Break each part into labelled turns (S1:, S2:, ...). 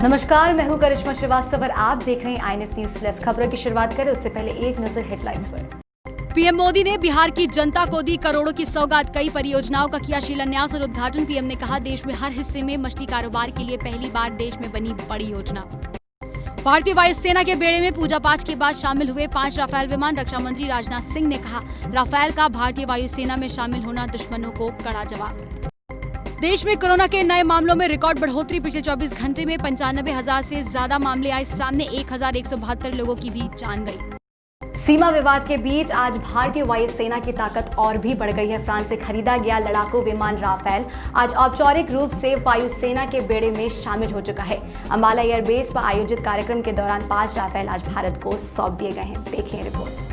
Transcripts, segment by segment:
S1: नमस्कार, मैं हूं करिश्मा श्रीवास्तव और आप देख रहे हैं आईएनएस न्यूज प्लस। खबरों की शुरुआत करें उससे पहले एक नजर हेडलाइंस पर।
S2: पीएम मोदी ने बिहार की जनता को दी करोड़ों की सौगात, कई परियोजनाओं का किया शिलान्यास और उद्घाटन। पीएम ने कहा, देश में हर हिस्से में मछली कारोबार के लिए पहली बार देश में बनी बड़ी योजना। भारतीय वायुसेना के बेड़े में पूजा पाठ के बाद शामिल हुए 5 राफेल विमान। रक्षा मंत्री राजनाथ सिंह ने कहा, राफेल का भारतीय वायुसेना में शामिल होना दुश्मनों को कड़ा जवाब। देश में कोरोना के नए मामलों में रिकॉर्ड बढ़ोतरी। पिछले 24 घंटे में 95,000 से ज्यादा मामले आए सामने। 1,172 लोगों की भी जान गई।
S1: सीमा विवाद के बीच आज भारतीय वायुसेना की ताकत और भी बढ़ गई है। फ्रांस से खरीदा गया लड़ाकू विमान राफेल आज औपचारिक रूप से वायुसेना के बेड़े में शामिल हो चुका है। अंबाला एयरबेस पर आयोजित कार्यक्रम के दौरान 5 राफेल आज भारत को सौंप दिए गए हैं। देखिए रिपोर्ट।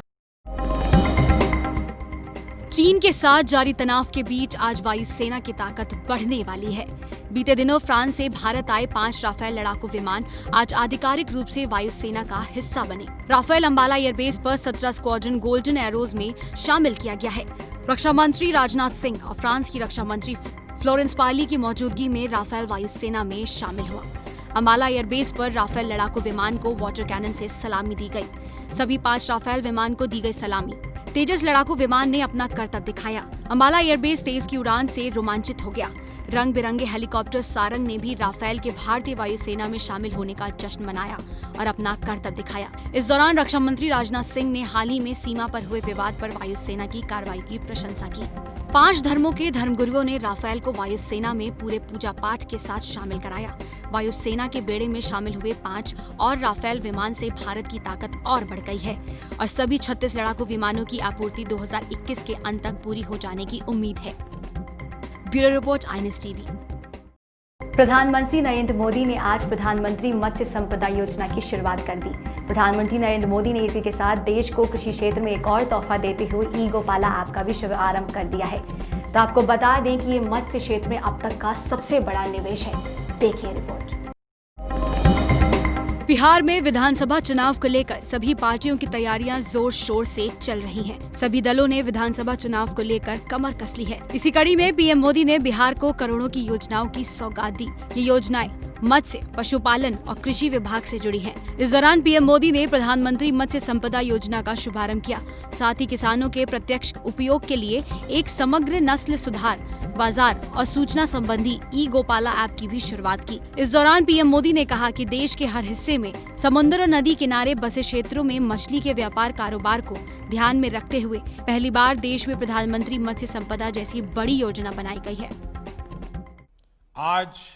S2: चीन के साथ जारी तनाव के बीच आज वायुसेना की ताकत बढ़ने वाली है। बीते दिनों फ्रांस से भारत आए 5 राफेल लड़ाकू विमान आज आधिकारिक रूप से वायुसेना का हिस्सा बने। राफेल अंबाला एयरबेस पर 17 स्क्वाड्रन गोल्डन एरोज में शामिल किया गया है। रक्षा मंत्री राजनाथ सिंह और फ्रांस की रक्षा मंत्री फ्लोरेंस पार्ली की मौजूदगी में राफेल वायुसेना में शामिल हुआ। अंबाला एयरबेस पर राफेल लड़ाकू विमान को वाटर कैनन से सलामी दी गई। सभी 5 राफेल विमान को दी गई सलामी। तेजस लड़ाकू विमान ने अपना करतब दिखाया। अंबाला एयरबेस तेज की उड़ान से रोमांचित हो गया। रंग बिरंगे हेलीकॉप्टर सारंग ने भी राफेल के भारतीय वायुसेना में शामिल होने का जश्न मनाया और अपना करतब दिखाया। इस दौरान रक्षा मंत्री राजनाथ सिंह ने हाल ही में सीमा पर हुए विवाद पर वायुसेना की कार्रवाई की प्रशंसा की। 5 धर्मों के धर्मगुरुओं ने राफेल को वायुसेना में पूरे पूजा पाठ के साथ शामिल कराया। वायुसेना के बेड़े में शामिल हुए 5 और राफेल विमान से भारत की ताकत और बढ़ गई है और सभी 36 लड़ाकू विमानों की आपूर्ति 2021 के अंत तक पूरी हो जाने की उम्मीद है। Bureau report, INS TV.
S1: प्रधानमंत्री नरेंद्र मोदी ने आज प्रधानमंत्री मत्स्य संपदा योजना की शुरुआत कर दी। प्रधानमंत्री नरेंद्र मोदी ने इसी के साथ देश को कृषि क्षेत्र में एक और तोहफा देते हुए ई गोपाला ऐप का भी शुभारंभ कर दिया है। तो आपको बता दें कि ये मत्स्य क्षेत्र में अब तक का सबसे बड़ा निवेश है। देखिए रिपोर्ट।
S2: बिहार में विधानसभा चुनाव को लेकर सभी पार्टियों की तैयारियां जोर शोर से चल रही हैं। सभी दलों ने विधानसभा चुनाव को लेकर कमर कस ली है। इसी कड़ी में पीएम मोदी ने बिहार को करोड़ों की योजनाओं की सौगात दी। ये योजनाएं मत्स्य, पशुपालन और कृषि विभाग से जुड़ी हैं। इस दौरान पीएम मोदी ने प्रधानमंत्री मत्स्य संपदा योजना का शुभारंभ किया। साथ ही किसानों के प्रत्यक्ष उपयोग के लिए एक समग्र नस्ल सुधार, बाजार और सूचना संबंधी ई गोपाला ऐप की भी शुरुआत की। इस दौरान पीएम मोदी ने कहा कि देश के हर हिस्से में समुद्र और नदी किनारे बसे क्षेत्रों में मछली के व्यापार कारोबार को ध्यान में रखते हुए पहली बार देश में प्रधानमंत्री मत्स्य संपदा जैसी बड़ी योजना बनाई गई है।
S3: आज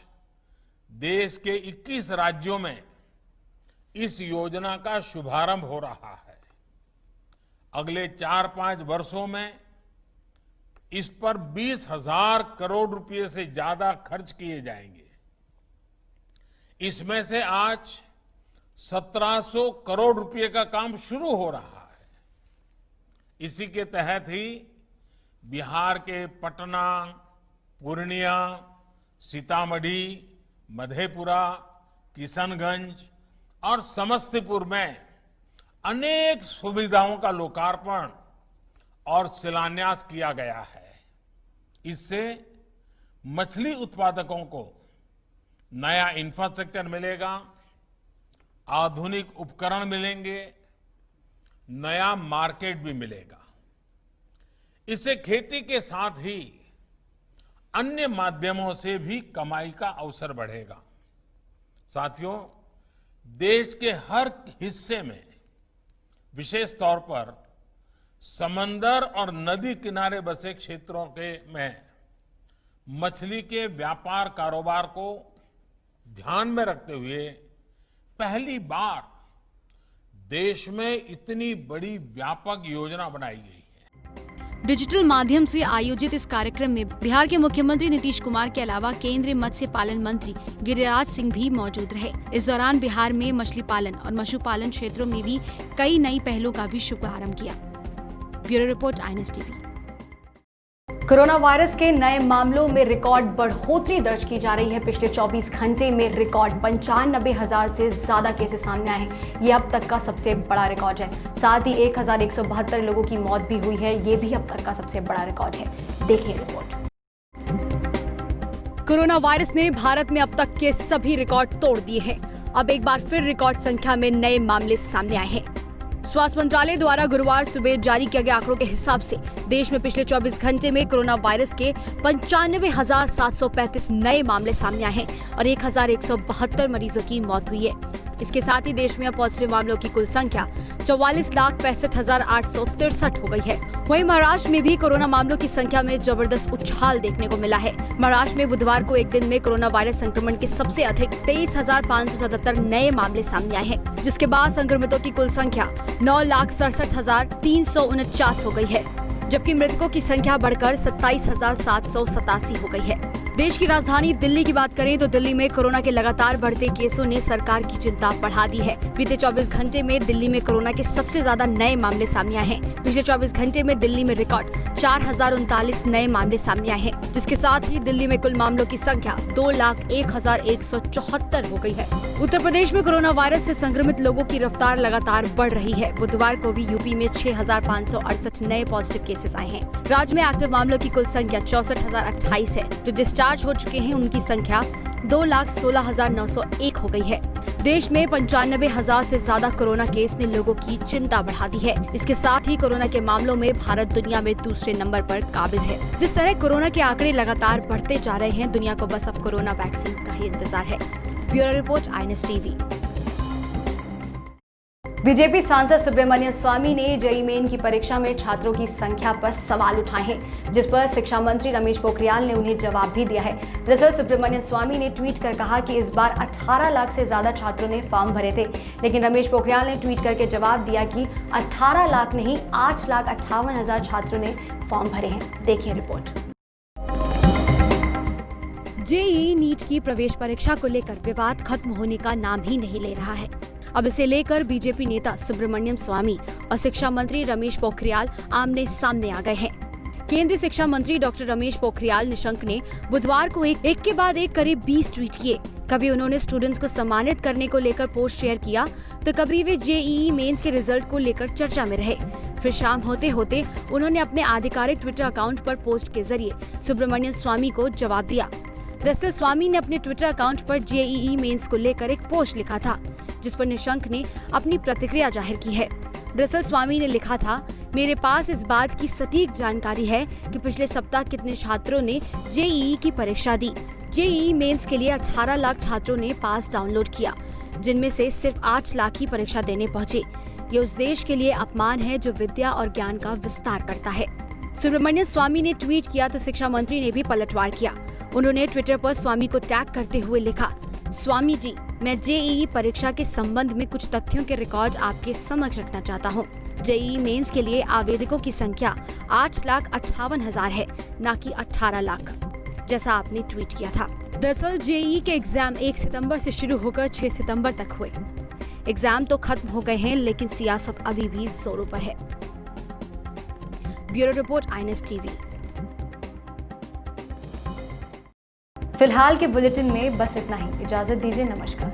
S3: देश के 21 राज्यों में इस योजना का शुभारंभ हो रहा है। अगले 4-5 वर्षों में इस पर 20,000 करोड़ रुपए से ज्यादा खर्च किए जाएंगे। इसमें से आज 1,700 करोड़ रुपए का काम शुरू हो रहा है। इसी के तहत ही बिहार के पटना, पूर्णिया, सीतामढ़ी, मधेपुरा, किशनगंज और समस्तीपुर में अनेक सुविधाओं का लोकार्पण और शिलान्यास किया गया है। इससे मछली उत्पादकों को नया इंफ्रास्ट्रक्चर मिलेगा, आधुनिक उपकरण मिलेंगे, नया मार्केट भी मिलेगा। इससे खेती के साथ ही अन्य माध्यमों से भी कमाई का अवसर बढ़ेगा। साथियों, देश के हर हिस्से में, विशेष तौर पर समंदर और नदी किनारे बसे क्षेत्रों में मछली के व्यापार कारोबार को ध्यान में रखते हुए पहली बार देश में इतनी बड़ी व्यापक योजना बनाई गई है।
S2: डिजिटल माध्यम से आयोजित इस कार्यक्रम में बिहार के मुख्यमंत्री नीतीश कुमार के अलावा केंद्रीय मत्स्य पालन मंत्री गिरिराज सिंह भी मौजूद रहे। इस दौरान बिहार में मछली पालन और पशुपालन क्षेत्रों में भी कई नई पहलों का भी शुभारंभ किया। Bureau report, INS TV.
S1: Corona virus के नए मामलों में रिकॉर्ड बढ़ोतरी दर्ज की जा रही है। पिछले 24 घंटे में रिकॉर्ड 95,000 से ज्यादा केसेस सामने आए हैं। ये अब तक का सबसे बड़ा रिकॉर्ड है। साथ ही 1,172 लोगों की मौत भी हुई है। ये भी अब तक का सबसे बड़ा रिकॉर्ड है। देखिए रिपोर्ट।
S2: कोरोना वायरस ने भारत में अब तक के सभी रिकॉर्ड तोड़ दिए हैं। अब एक बार फिर रिकॉर्ड संख्या में नए मामले सामने आए हैं। स्वास्थ्य मंत्रालय द्वारा गुरुवार सुबह जारी किए गए आंकड़ों के हिसाब से देश में पिछले 24 घंटे में कोरोना वायरस के 95,735 नए मामले सामने आए हैं और 1,172 मरीजों की मौत हुई है। इसके साथ ही देश में अब पॉजिटिव मामलों की कुल संख्या 44,65,863 हो गई है। वहीं महाराष्ट्र में भी कोरोना मामलों की संख्या में जबरदस्त उछाल देखने को मिला है। महाराष्ट्र में बुधवार को एक दिन में कोरोना वायरस संक्रमण के सबसे अधिक 23,577 नए मामले सामने आए हैं, जिसके बाद संक्रमितों की कुल संख्या 9,67,349 हो गई है, जबकि मृतकों की संख्या बढ़कर 27,787 हो गई है। देश की राजधानी दिल्ली की बात करें तो दिल्ली में कोरोना के लगातार बढ़ते केसों ने सरकार की चिंता बढ़ा दी है। बीते 24 घंटे में दिल्ली में कोरोना के सबसे ज्यादा नए मामले सामने आए हैं। पिछले 24 घंटे में दिल्ली में रिकॉर्ड 4,039 नए मामले सामने आए हैं, जिसके साथ ही दिल्ली में कुल मामलों की संख्या 2,01,174 हो गई है। उत्तर प्रदेश में कोरोना वायरस से संक्रमित लोगों की रफ्तार लगातार बढ़ रही है। बुधवार को भी यूपी में 6,568 नए पॉजिटिव केसेस आए हैं। राज्य में एक्टिव मामलों की कुल संख्या 64,028 है। जो डिस्चार्ज हो चुके हैं उनकी संख्या 2,16,901 हो गई है। देश में 95,000 से ज्यादा कोरोना केस ने लोगों की चिंता बढ़ा दी है। इसके साथ ही कोरोना के मामलों में भारत दुनिया में दूसरे नंबर पर काबिज है। जिस तरह कोरोना के आंकड़े लगातार बढ़ते जा रहे हैं, दुनिया को बस अब कोरोना वैक्सीन का ही इंतजार है। Bureau report, INS TV.
S1: BJP सांसद सुब्रमण्यम स्वामी ने जेईई मेन की परीक्षा में छात्रों की संख्या पर सवाल उठाए हैं, जिस पर शिक्षा मंत्री रमेश पोखरियाल ने उन्हें जवाब भी दिया है। दरअसल सुब्रमण्यम स्वामी ने ट्वीट कर कहा कि इस बार 18 लाख से ज्यादा छात्रों ने फॉर्म भरे थे, लेकिन रमेश पोखरियाल ने ट्वीट करके जवाब दिया कि 18 लाख नहीं 8,58,000 छात्रों ने फॉर्म भरे हैं। देखिए रिपोर्ट।
S2: जेईई नीट की प्रवेश परीक्षा को लेकर विवाद खत्म होने का नाम ही नहीं ले रहा है। अब इसे लेकर बीजेपी नेता सुब्रमण्यम स्वामी और शिक्षा मंत्री रमेश पोखरियाल आमने सामने आ गए हैं। केंद्रीय शिक्षा मंत्री डॉक्टर रमेश पोखरियाल निशंक ने बुधवार को एक के बाद एक करीब 20 ट्वीट किए। कभी उन्होंने स्टूडेंट्स को सम्मानित करने को लेकर पोस्ट शेयर किया, तो कभी वे जेईई मेंस के रिजल्ट को लेकर चर्चा में रहे। फिर शाम होते होते उन्होंने अपने आधिकारिक ट्विटर अकाउंट पर पोस्ट के जरिए सुब्रमण्यम स्वामी को जवाब दिया। दरअसल स्वामी ने अपने ट्विटर अकाउंट पर जेईई मेंस को लेकर एक पोस्ट लिखा था, जिस पर निशंक ने अपनी प्रतिक्रिया जाहिर की है। दरअसल स्वामी ने लिखा था, मेरे पास इस बात की सटीक जानकारी है कि पिछले सप्ताह कितने छात्रों ने जेईई की परीक्षा दी। जेईई मेंस के लिए 18 लाख छात्रों ने पास डाउनलोड किया, जिनमें से सिर्फ 8 लाख ही परीक्षा देने पहुंचे। ये उस देश के लिए अपमान है जो विद्या और ज्ञान का विस्तार करता है। सुब्रमण्यम स्वामी ने ट्वीट किया तो शिक्षा मंत्री ने भी पलटवार किया। उन्होंने ट्विटर पर स्वामी को टैग करते हुए लिखा, स्वामी जी, मैं जेईई परीक्षा के संबंध में कुछ तथ्यों के रिकॉर्ड आपके समक्ष रखना चाहता हूँ। जेईई मेंस के लिए आवेदकों की संख्या 8,58,000 है, न कि 18 लाख, जैसा आपने ट्वीट किया था। दरअसल जेईई के एग्जाम 1 सितंबर से शुरू होकर 6 सितंबर तक हुए। एग्जाम तो खत्म हो गए हैं, लेकिन सियासत अभी भी जोरों पर है। Bureau report, INS TV.
S1: फिलहाल के बुलेटिन में बस इतना ही। इजाजत दीजिए, नमस्कार।